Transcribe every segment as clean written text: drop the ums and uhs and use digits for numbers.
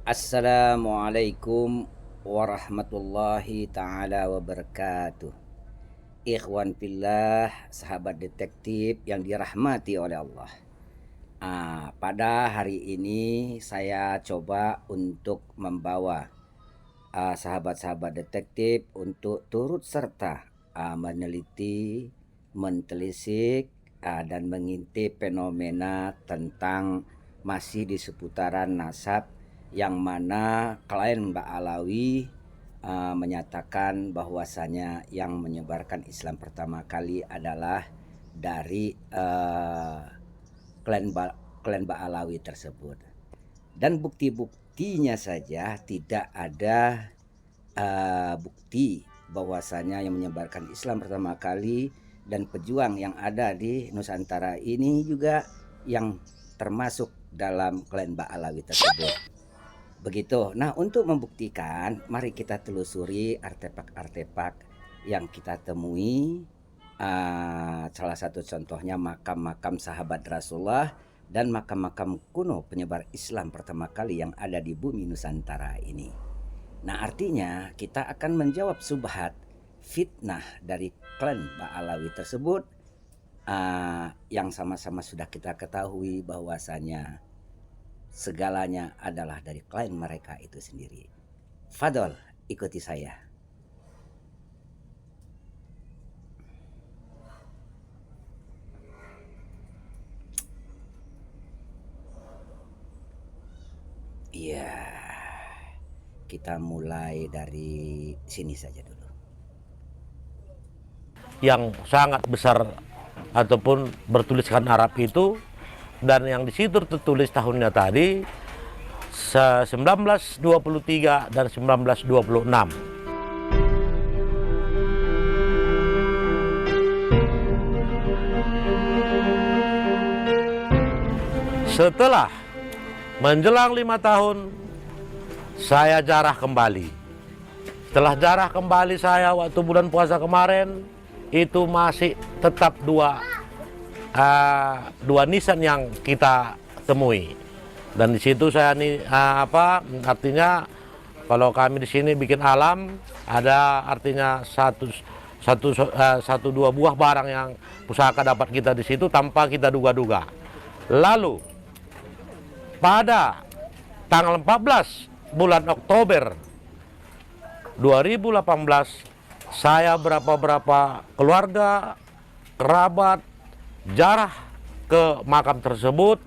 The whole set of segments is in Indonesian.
Assalamualaikum warahmatullahi ta'ala wabarakatuh. Ikhwan fillah, sahabat detektif yang dirahmati oleh Allah. Pada hari ini saya coba untuk membawa sahabat-sahabat detektif untuk turut serta meneliti, mentelisik dan mengintip fenomena tentang masih di seputaran nasab, yang mana klien Mbak Alawi menyatakan bahwasanya yang menyebarkan Islam pertama kali adalah dari klien Mbak Alawi tersebut. Dan bukti-buktinya saja tidak ada bukti bahwasanya yang menyebarkan Islam pertama kali dan pejuang yang ada di Nusantara ini juga yang termasuk dalam klien Mbak Alawi tersebut. Begitu. Nah, untuk membuktikan, mari kita telusuri artefak-artefak yang kita temui. Salah satu contohnya makam-makam sahabat Rasulullah dan makam-makam kuno penyebar Islam pertama kali yang ada di bumi Nusantara ini. Nah, artinya kita akan menjawab subhat fitnah dari klan Mbak Alawi tersebut, yang sama-sama sudah kita ketahui bahwasanya segalanya adalah dari klien mereka itu sendiri. Fadol, ikuti saya. Iya, kita mulai dari sini saja dulu. Yang sangat besar ataupun bertuliskan Arab itu, dan yang di situ tertulis tahunnya tadi 1923 dan 1926. Setelah menjelang 5 tahun, saya jarah kembali. Setelah jarah kembali saya waktu bulan puasa kemarin, itu masih tetap dua nisan yang kita temui. Dan di situ saya artinya kalau kami di sini bikin alam, ada artinya satu dua buah barang yang pusaka dapat kita di situ tanpa kita duga-duga. Lalu pada tanggal 14 bulan Oktober 2018, saya berapa keluarga, kerabat, jarah ke makam tersebut,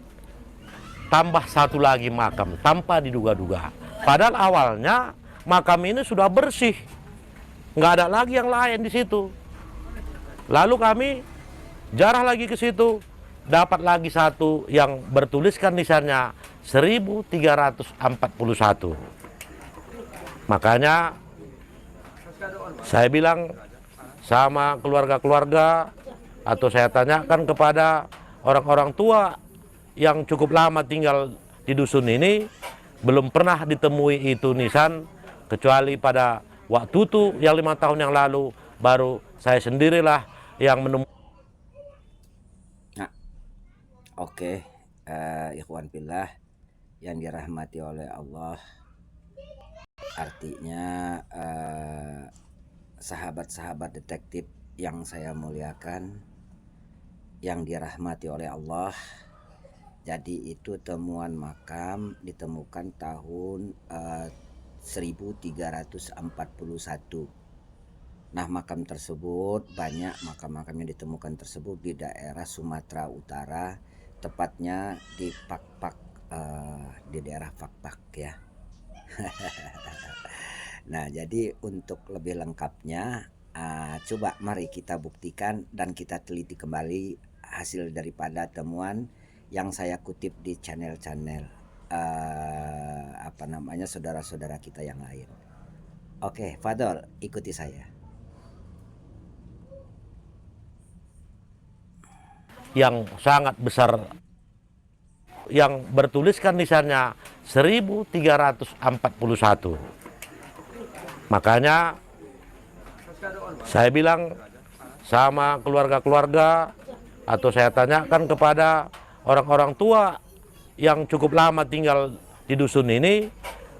tambah satu lagi makam tanpa diduga-duga. Padahal awalnya makam ini sudah bersih, nggak ada lagi yang lain di situ. Lalu kami jarah lagi ke situ, dapat lagi satu yang bertuliskan nisannya 1341. Makanya saya bilang sama keluarga-keluarga, atau saya tanyakan kepada orang-orang tua yang cukup lama tinggal di dusun ini, belum pernah ditemui itu nisan, kecuali pada waktu itu yang 5 tahun yang lalu, baru saya sendirilah yang menemukan. Nah, oke, ikhwan fillah yang dirahmati oleh Allah, artinya sahabat-sahabat detektif yang saya muliakan, yang dirahmati oleh Allah. Jadi itu temuan makam ditemukan tahun 1341. Nah, makam tersebut, banyak makam-makam yang ditemukan tersebut di daerah Sumatera Utara, tepatnya di Pakpak, di daerah Pakpak ya. Nah, jadi untuk lebih lengkapnya, coba mari kita buktikan dan kita teliti kembali hasil daripada temuan yang saya kutip di channel-channel saudara-saudara kita yang lain. Oke, Fadol, ikuti saya. Yang sangat besar yang bertuliskan nisannya 1341. Makanya saya bilang sama keluarga-keluarga, atau saya tanyakan kepada orang-orang tua yang cukup lama tinggal di dusun ini,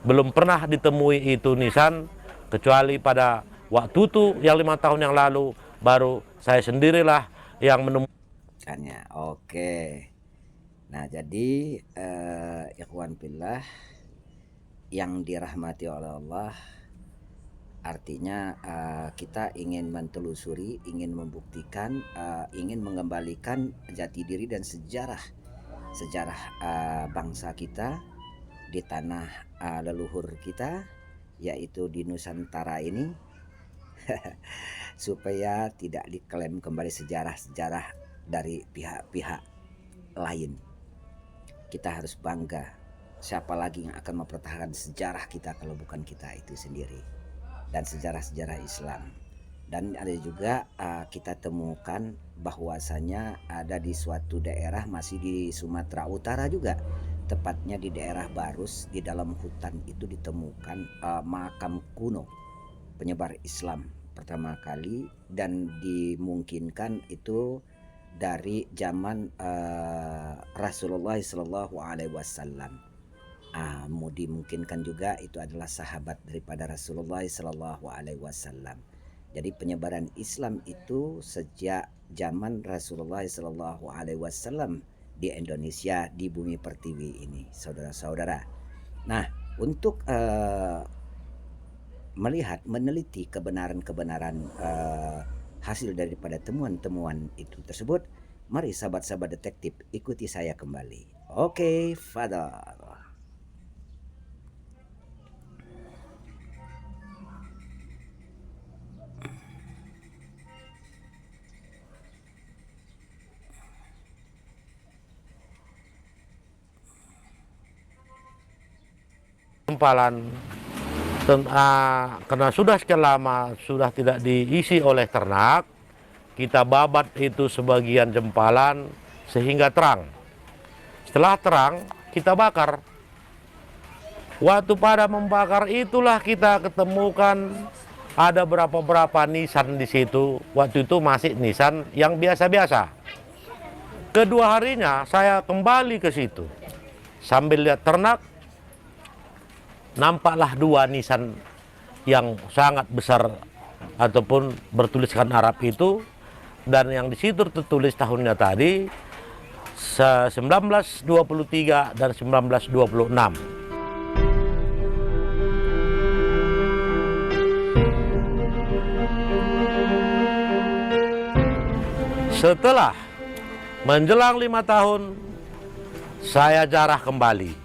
belum pernah ditemui itu nisan, kecuali pada waktu itu yang 5 tahun yang lalu, baru saya sendirilah yang menemukannya. Oke. Nah, jadi ikhwan fillah yang dirahmati oleh Allah, artinya kita ingin mentelusuri, ingin membuktikan, ingin mengembalikan jati diri dan sejarah bangsa kita di tanah leluhur kita, yaitu di Nusantara ini, supaya tidak diklaim kembali sejarah-sejarah dari pihak-pihak lain. Kita harus bangga. Siapa lagi yang akan mempertahankan sejarah kita kalau bukan kita itu sendiri, dan sejarah-sejarah Islam. Dan ada juga kita temukan bahwasanya ada di suatu daerah, masih di Sumatera Utara juga, tepatnya di daerah Barus, di dalam hutan itu ditemukan makam kuno penyebar Islam pertama kali, dan dimungkinkan itu dari zaman Rasulullah Shallallahu Alaihi Wasallam. Dimungkinkan juga itu adalah sahabat daripada Rasulullah Shallallahu Alaihi Wasallam. Jadi penyebaran Islam itu sejak zaman Rasulullah Shallallahu Alaihi Wasallam di Indonesia, di bumi pertiwi ini, saudara-saudara. Nah, untuk melihat, meneliti kebenaran-kebenaran hasil daripada temuan-temuan itu tersebut, mari sahabat-sahabat detektif ikuti saya kembali. Oke, Fadal. Tempalan karena sudah sekian lama sudah tidak diisi oleh ternak, kita babat itu sebagian jempalan sehingga terang. Setelah terang, kita bakar. Waktu pada membakar itulah kita ketemukan ada berapa nisan di situ. Waktu itu masih nisan yang biasa-biasa. Kedua harinya saya kembali ke situ sambil lihat ternak. Nampaklah 2 nisan yang sangat besar ataupun bertuliskan Arab itu, dan yang di situ tertulis tahunnya tadi 1923 dan 1926. Setelah menjelang 5 tahun, saya jarah kembali.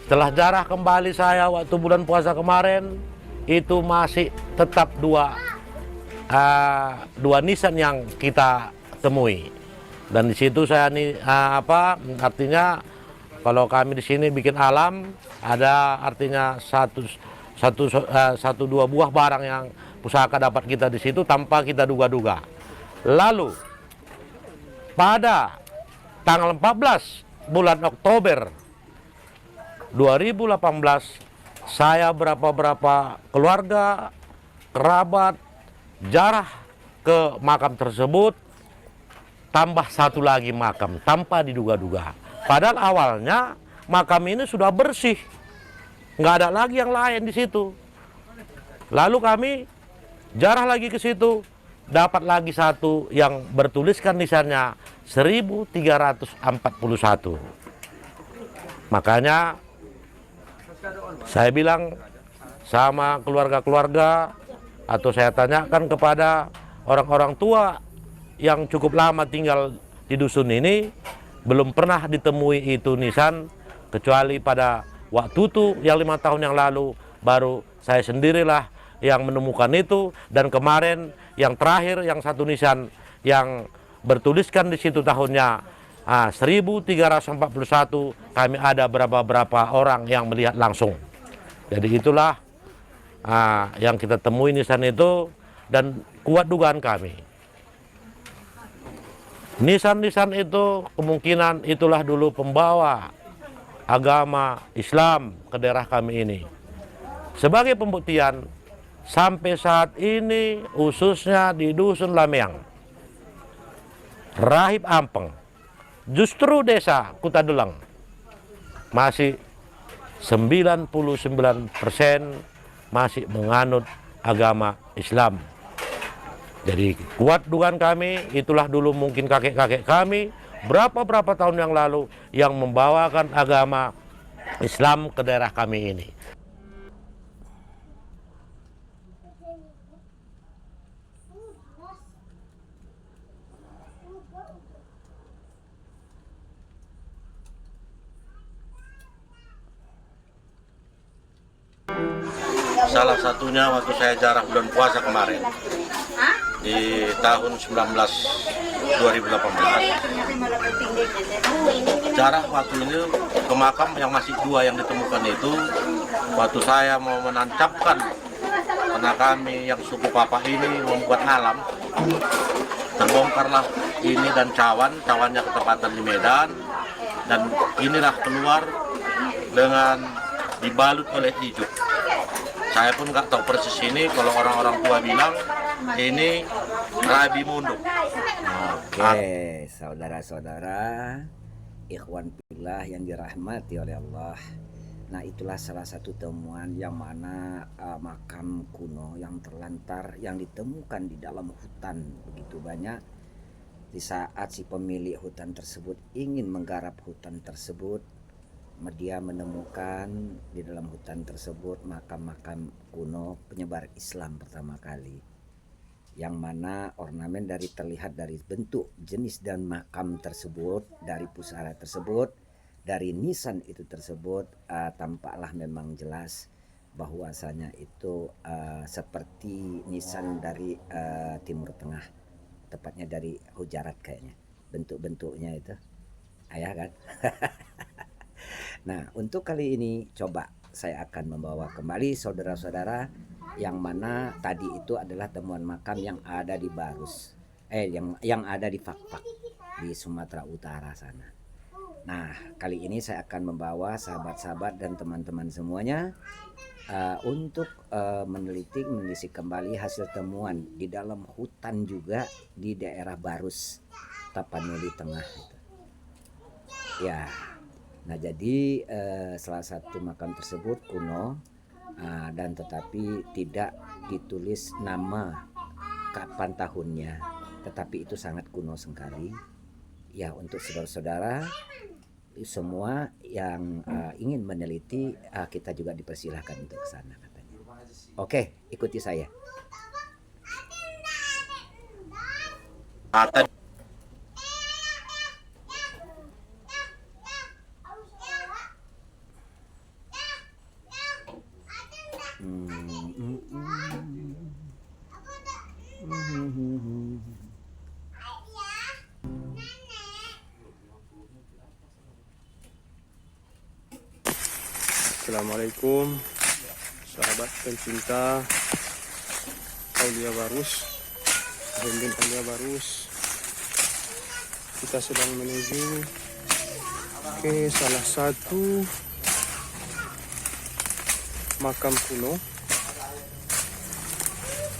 Setelah jarah kembali saya waktu bulan puasa kemarin, itu masih tetap dua nisan yang kita temui. Dan di situ saya artinya kalau kami di sini bikin alam, ada artinya satu dua buah barang yang pusaka dapat kita di situ tanpa kita duga-duga. Lalu pada tanggal 14 bulan Oktober 2018, saya berapa keluarga, kerabat, jarah ke makam tersebut, tambah 1 lagi makam tanpa diduga-duga. Padahal awalnya makam ini sudah bersih, nggak ada lagi yang lain di situ. Lalu kami jarah lagi ke situ, dapat lagi 1 yang bertuliskan nisannya 1341. Makanya saya bilang sama keluarga-keluarga, atau saya tanyakan kepada orang-orang tua yang cukup lama tinggal di dusun ini, belum pernah ditemui itu nisan, kecuali pada waktu itu yang 5 tahun yang lalu, baru saya sendirilah yang menemukan itu. Dan kemarin yang terakhir, yang 1 nisan yang bertuliskan di situ tahunnya 1341, kami ada berapa orang yang melihat langsung. Jadi itulah yang kita temui nisan itu, dan kuat dugaan kami. Nisan-nisan itu kemungkinan itulah dulu pembawa agama Islam ke daerah kami ini. Sebagai pembuktian, sampai saat ini khususnya di Dusun Lameang, Rahib Ampeng, justru desa Kutadelang masih 99% masih menganut agama Islam. Jadi kuat dugaan kami, itulah dulu mungkin kakek-kakek kami berapa tahun yang lalu yang membawakan agama Islam ke daerah kami ini. Salah satunya waktu saya jarah bulan puasa kemarin di tahun 2018. Jarah waktu ini ke makam yang masih 2 yang ditemukan itu waktu saya mau menancapkan, karena kami yang suku Papa ini membuat alam, terbongkarlah ini dan cawannya ketepatan di Medan, dan inilah keluar dengan dibalut oleh ijuk. Saya pun nggak tahu persis ini, kalau orang-orang tua bilang ini Rabi Munduk. Oke, saudara-saudara, ikhwan fillah yang dirahmati oleh Allah. Nah, itulah salah satu temuan yang mana makam kuno yang terlantar yang ditemukan di dalam hutan begitu banyak. Di saat si pemilik hutan tersebut ingin menggarap hutan tersebut, dia menemukan di dalam hutan tersebut makam-makam kuno penyebar Islam pertama kali, yang mana ornamen terlihat dari bentuk, jenis dan makam tersebut, dari pusara tersebut, dari nisan itu tersebut, tampaklah memang jelas bahwasanya itu seperti nisan dari Timur Tengah, tepatnya dari Hujarat kayaknya bentuk-bentuknya itu, ayah kan. Nah, untuk kali ini coba saya akan membawa kembali saudara-saudara, yang mana tadi itu adalah temuan makam yang ada di Barus, yang ada di Fakfak di Sumatera Utara sana. Nah, kali ini saya akan membawa sahabat-sahabat dan teman-teman semuanya untuk meneliti kembali hasil temuan di dalam hutan juga di daerah Barus, Tapanuli Tengah itu. Ya. Nah, jadi salah satu makam tersebut kuno, dan tetapi tidak ditulis nama kapan tahunnya, tetapi itu sangat kuno sekali. Ya, untuk saudara-saudara semua yang ingin meneliti, kita juga dipersilahkan untuk ke sana katanya. Oke, ikuti saya. Assalamualaikum sahabat pencinta Aulia Barus, Pemimpin Aulia Barus. Kita sedang menuju ke salah satu makam kuno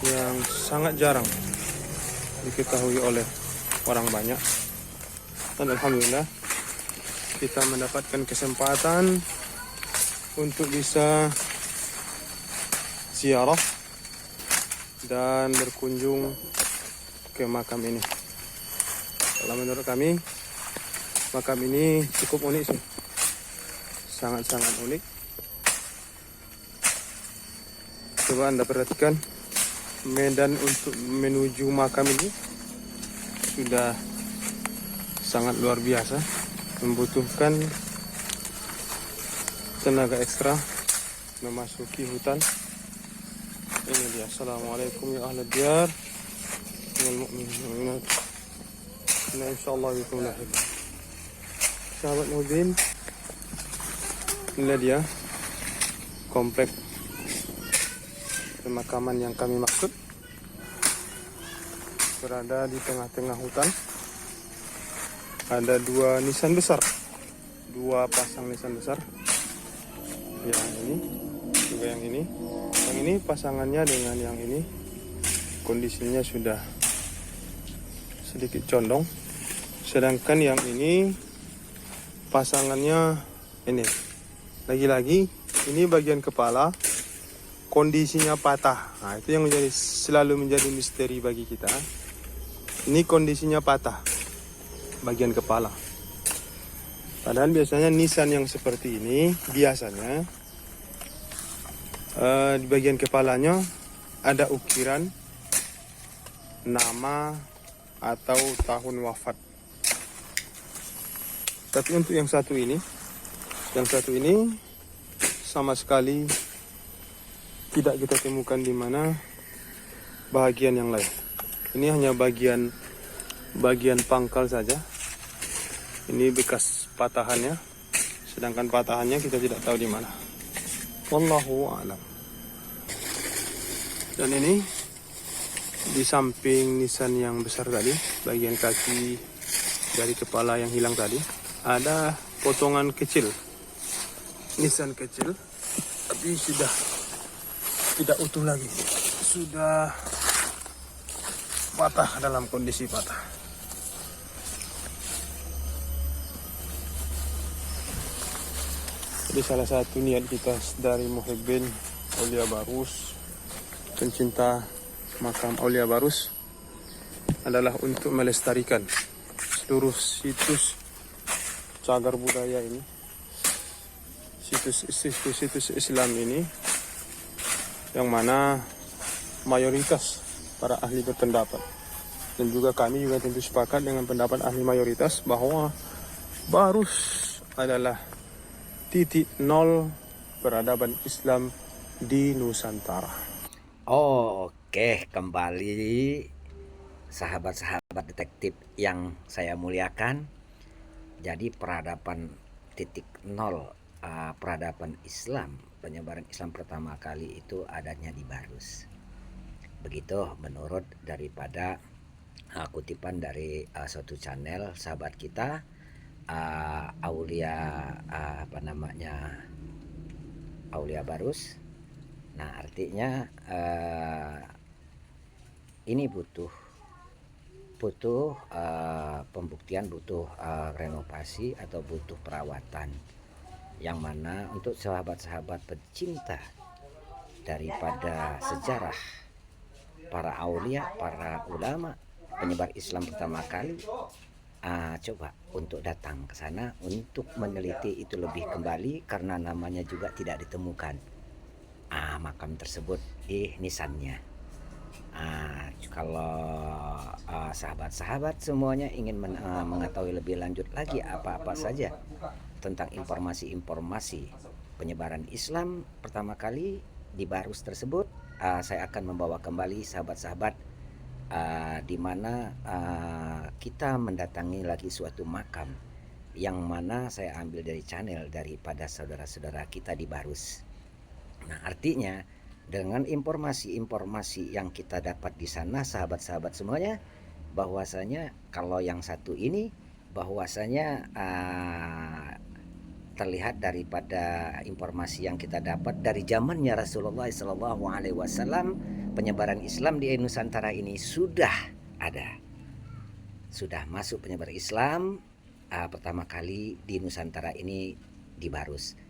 yang sangat jarang diketahui oleh orang banyak, dan alhamdulillah kita mendapatkan kesempatan untuk bisa ziarah dan berkunjung ke makam ini. Kalau menurut kami, makam ini cukup unik sih, sangat-sangat unik. Coba Anda perhatikan, medan untuk menuju makam ini sudah sangat luar biasa, membutuhkan tenaga ekstra memasuki hutan. Ini dia. Assalamualaikum ya ahli diyar wal mu'minin. Nah, insyaallah bikum lahir. Sahabat Mubin, inilah dia komplek pemakaman yang kami maksud, berada di tengah-tengah hutan. Ada 2 nisan besar, 2 pasang nisan besar. Yang ini juga yang ini pasangannya dengan yang ini kondisinya sudah sedikit condong, sedangkan yang ini pasangannya ini Lagi-lagi ini bagian kepala kondisinya patah. Nah, itu yang selalu menjadi misteri bagi kita. Ini kondisinya patah bagian kepala. Padahal biasanya nisan yang seperti ini biasanya di bagian kepalanya ada ukiran nama atau tahun wafat. Tapi untuk yang satu ini sama sekali tidak kita temukan di mana bagian yang lain. Ini hanya bagian pangkal saja. Ini bekas patahannya, sedangkan patahannya kita tidak tahu di mana. Wallahu a'lam. Dan ini di samping nisan yang besar tadi, bagian kaki dari kepala yang hilang tadi, ada potongan kecil, nisan kecil, tapi sudah tidak utuh lagi, sudah patah, dalam kondisi patah. Jadi salah satu niat kita dari Muhibbin Aulia Barus, pencinta makam Aulia Barus, adalah untuk melestarikan seluruh situs cagar budaya ini, situs Islam ini, yang mana mayoritas para ahli berpendapat, dan juga kami juga tentu sepakat dengan pendapat ahli mayoritas bahwa Barus adalah titik nol peradaban Islam di Nusantara. Oke, kembali sahabat-sahabat detektif yang saya muliakan. Jadi peradaban titik nol, peradaban Islam, penyebaran Islam pertama kali itu adanya di Barus. Begitu menurut daripada kutipan dari suatu channel sahabat kita, Aulia Aulia Barus. Nah, artinya ini butuh pembuktian, butuh renovasi atau butuh perawatan, yang mana untuk sahabat-sahabat pecinta daripada sejarah para aulia, para ulama penyebar Islam pertama kali, coba untuk datang ke sana untuk meneliti itu lebih kembali, karena namanya juga tidak ditemukan makam tersebut di nisannya. Kalau sahabat-sahabat semuanya ingin mengetahui lebih lanjut lagi apa-apa saja tentang informasi-informasi penyebaran Islam pertama kali di Barus tersebut, saya akan membawa kembali sahabat-sahabat di mana kita mendatangi lagi suatu makam yang mana saya ambil dari channel daripada saudara-saudara kita di Barus. Nah, artinya dengan informasi-informasi yang kita dapat di sana, sahabat-sahabat semuanya, bahwasanya kalau yang satu ini bahwasanya terlihat daripada informasi yang kita dapat dari zamannya Rasulullah SAW, penyebaran Islam di Nusantara ini sudah ada, sudah masuk penyebar Islam pertama kali di Nusantara ini di Barus.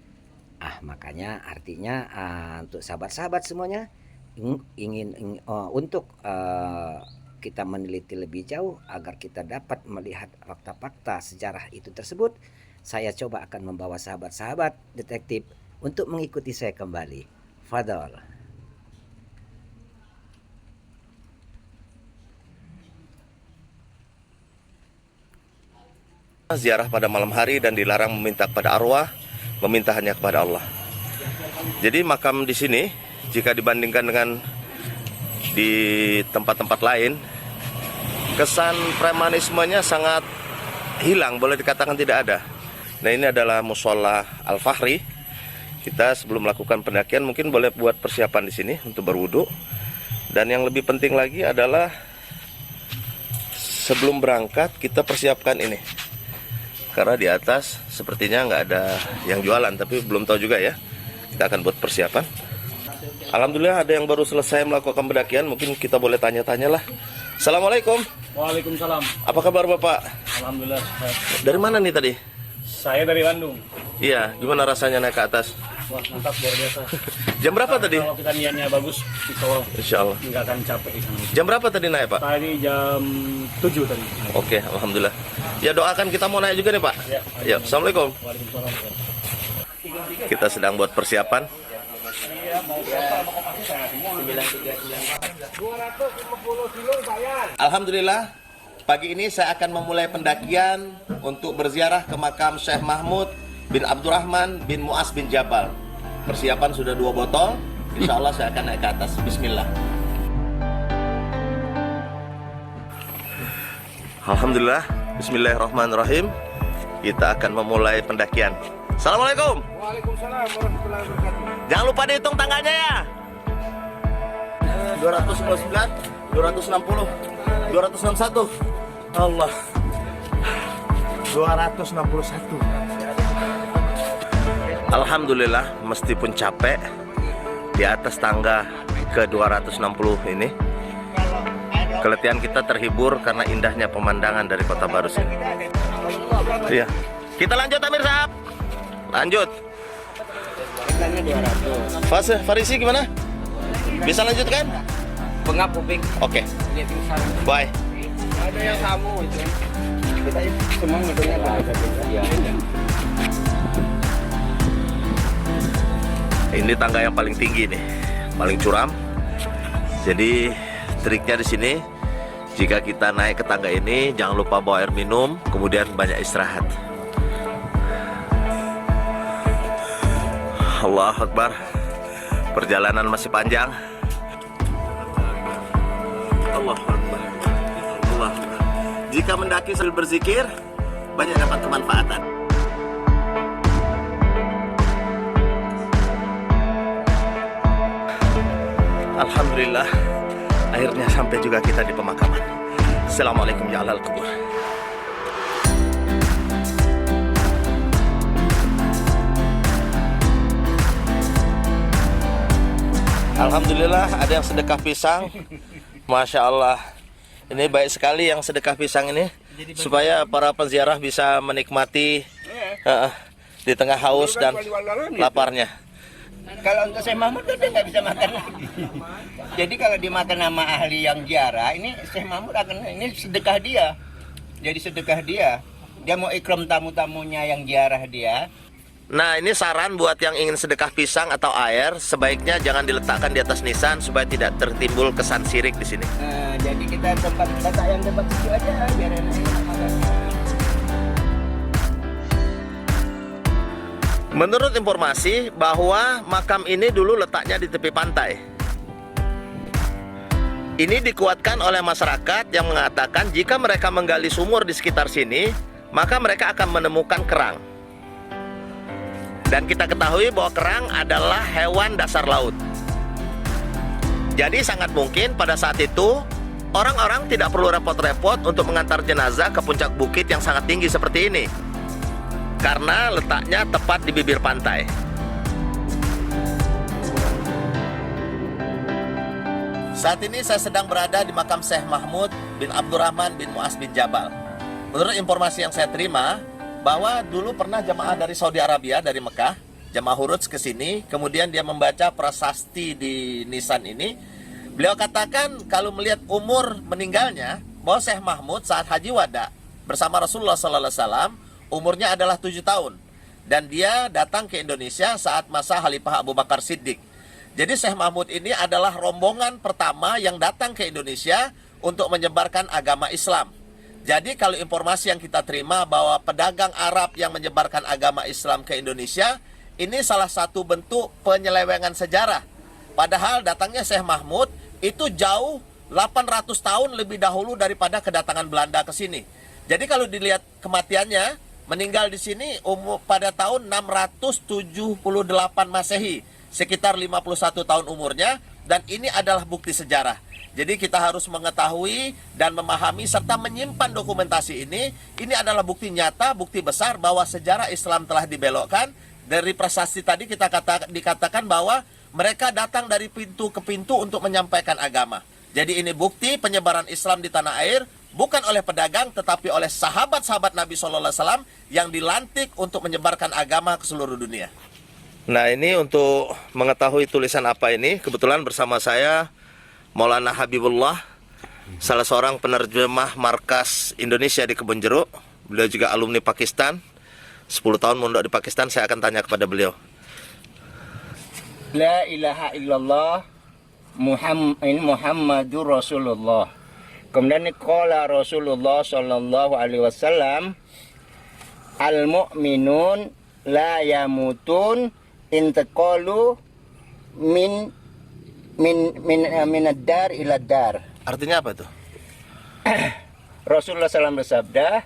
Makanya artinya untuk sahabat-sahabat semuanya ingin untuk kita meneliti lebih jauh agar kita dapat melihat fakta-fakta sejarah itu tersebut, saya coba akan membawa sahabat-sahabat detektif untuk mengikuti saya kembali. Fadol. Ziarah pada malam hari dan dilarang meminta kepada arwah, meminta hanya kepada Allah. Jadi makam di sini jika dibandingkan dengan di tempat-tempat lain, kesan premanismenya sangat hilang, boleh dikatakan tidak ada. Nah, ini adalah Mushola Al-Fahri. Kita sebelum melakukan pendakian mungkin boleh buat persiapan di sini untuk berwudu. Dan yang lebih penting lagi adalah sebelum berangkat kita persiapkan ini. Karena di atas sepertinya nggak ada yang jualan, tapi belum tahu juga ya. Kita akan buat persiapan. Alhamdulillah ada yang baru selesai melakukan pendakian, mungkin kita boleh tanya-tanya lah. Assalamualaikum. Waalaikumsalam. Apa kabar Bapak? Alhamdulillah. Dari mana nih tadi? Saya dari Bandung. Iya, gimana rasanya naik ke atas? Wah, mantap, luar biasa. Jam berapa tadi? Kalau kita niatnya bagus, insya Allah Insya Allah. nggak akan capek di sana. Jam berapa tadi naik, Pak? Tadi jam 7 tadi. Oke, alhamdulillah. Ya doakan kita mau naik juga nih, Pak. Ya, Assalamualaikum. Waalaikumsalam. Kita sedang buat persiapan. Alhamdulillah, pagi ini saya akan memulai pendakian untuk berziarah ke makam Syekh Mahmud bin Abdurrahman bin Mu'az bin Jabal. Persiapan sudah 2 botol. Insya Allah saya akan naik ke atas. Bismillah. Alhamdulillah, Bismillahirrahmanirrahim. Kita akan memulai pendakian. Assalamualaikum. Waalaikumsalam warahmatullahi wabarakatuh. Jangan lupa dihitung tangganya ya. 299, 260, 261. Allah. 261. Alhamdulillah, meskipun capek di atas tangga ke 260 ini, keletihan kita terhibur karena indahnya pemandangan dari Kota Baru sini. Iya. Kita lanjut Amir Sahab. Lanjut. Fase Farisi gimana? Bisa lanjut kan? Pengap kuping. Oke. Bye. Ada yang kamu itu. Kita semua ngitungnya ada. Iya. Ini tangga yang paling tinggi nih, paling curam. Jadi triknya di sini, jika kita naik ke tangga ini, jangan lupa bawa air minum, kemudian banyak istirahat. Allahu Akbar. Perjalanan masih panjang. Allahu Akbar. Allahu Akbar. Jika mendaki sambil berzikir, banyak dapat kemanfaatan. Alhamdulillah, akhirnya sampai juga kita di pemakaman. Assalamualaikum ya ahlal kubur. Alhamdulillah ada yang sedekah pisang. Masya Allah. Ini baik sekali yang sedekah pisang ini, supaya para penziarah bisa menikmati di tengah haus dan laparnya. Kalau untuk Syekh Mahmud udah nggak bisa makan lagi. Jadi kalau dimakan sama ahli yang ziarah, ini Syekh Mahmud akan, ini sedekah dia. Jadi sedekah dia. Dia mau ikram tamu-tamunya yang ziarah dia. Nah, ini saran buat yang ingin sedekah pisang atau air, sebaiknya jangan diletakkan di atas nisan supaya tidak tertimbul kesan syirik di sini. Nah, jadi kita tempat letak yang tempat situ aja biar enak makannya. Menurut informasi bahwa makam ini dulu letaknya di tepi pantai. Ini dikuatkan oleh masyarakat yang mengatakan jika mereka menggali sumur di sekitar sini, maka mereka akan menemukan kerang. Dan kita ketahui bahwa kerang adalah hewan dasar laut. Jadi sangat mungkin pada saat itu orang-orang tidak perlu repot-repot untuk mengantar jenazah ke puncak bukit yang sangat tinggi seperti ini, karena letaknya tepat di bibir pantai. Saat ini saya sedang berada di makam Syekh Mahmud bin Abdurrahman bin Mu'az bin Jabal. Menurut informasi yang saya terima, bahwa dulu pernah jamaah dari Saudi Arabia, dari Mekah, jamaah Huruj ke sini, kemudian dia membaca prasasti di nisan ini. Beliau katakan kalau melihat umur meninggalnya, bahwa Syekh Mahmud saat haji wada bersama Rasulullah SAW, umurnya adalah 7 tahun. Dan dia datang ke Indonesia saat masa Khalifah Abu Bakar Siddiq. Jadi Syekh Mahmud ini adalah rombongan pertama yang datang ke Indonesia untuk menyebarkan agama Islam. Jadi kalau informasi yang kita terima bahwa pedagang Arab yang menyebarkan agama Islam ke Indonesia, ini salah satu bentuk penyelewengan sejarah. Padahal datangnya Syekh Mahmud itu jauh 800 tahun lebih dahulu daripada kedatangan Belanda ke sini. Jadi kalau dilihat kematiannya, meninggal di sini pada tahun 678 Masehi, sekitar 51 tahun umurnya, dan ini adalah bukti sejarah. Jadi kita harus mengetahui dan memahami serta menyimpan dokumentasi ini. Ini adalah bukti nyata, bukti besar bahwa sejarah Islam telah dibelokkan. Dari prasasti tadi dikatakan bahwa mereka datang dari pintu ke pintu untuk menyampaikan agama. Jadi ini bukti penyebaran Islam di tanah air, bukan oleh pedagang tetapi oleh sahabat-sahabat Nabi SAW yang dilantik untuk menyebarkan agama ke seluruh dunia. Nah, ini untuk mengetahui tulisan apa ini, kebetulan bersama saya Maulana Habibullah, salah seorang penerjemah markas Indonesia di Kebonjeruk. Beliau juga alumni Pakistan, 10 tahun mondok di Pakistan. Saya akan tanya kepada beliau. La ilaha illallah Muhammadur Rasulullah. Kemudian qala Rasulullah sallallahu alaihi wasallam, al mu'minun la yamutun intaqalu min ad-dar ila dar. Artinya apa itu? Rasulullah SAW bersabda,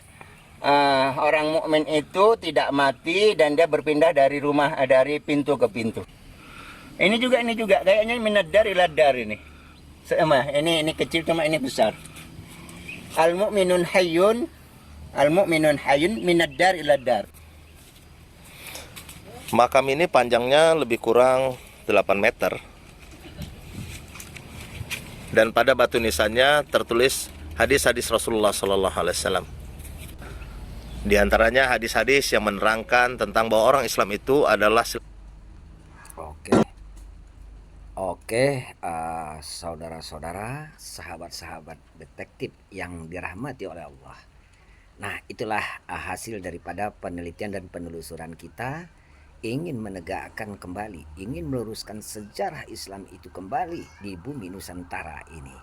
orang mukmin itu tidak mati dan dia berpindah dari rumah, dari pintu ke pintu. Ini juga kayaknya min ad-dar ila dar ini. Sama, ini kecil cuma ini besar. Al mu'minun hayyun min ad-dar ila dar. Makam ini panjangnya lebih kurang 8 meter. Dan pada batu nisannya tertulis hadis-hadis Rasulullah Sallallahu Alaihi Wasallam. Di antaranya hadis-hadis yang menerangkan tentang bahwa orang Islam itu adalah saudara-saudara, sahabat-sahabat detektif yang dirahmati oleh Allah. Nah, itulah hasil daripada penelitian dan penelusuran kita, ingin menegakkan kembali, ingin meluruskan sejarah Islam itu kembali di bumi Nusantara ini,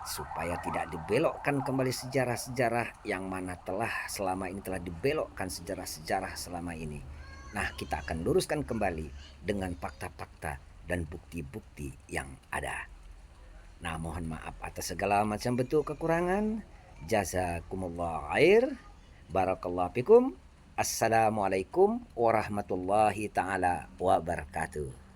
supaya tidak dibelokkan kembali sejarah-sejarah yang mana selama ini telah dibelokkan sejarah-sejarah selama ini. Nah, kita akan luruskan kembali dengan fakta-fakta dan bukti-bukti yang ada. Nah, mohon maaf atas segala macam bentuk kekurangan. Jazakumullah khair. Barakallahu fikum. Assalamualaikum warahmatullahi ta'ala wabarakatuh.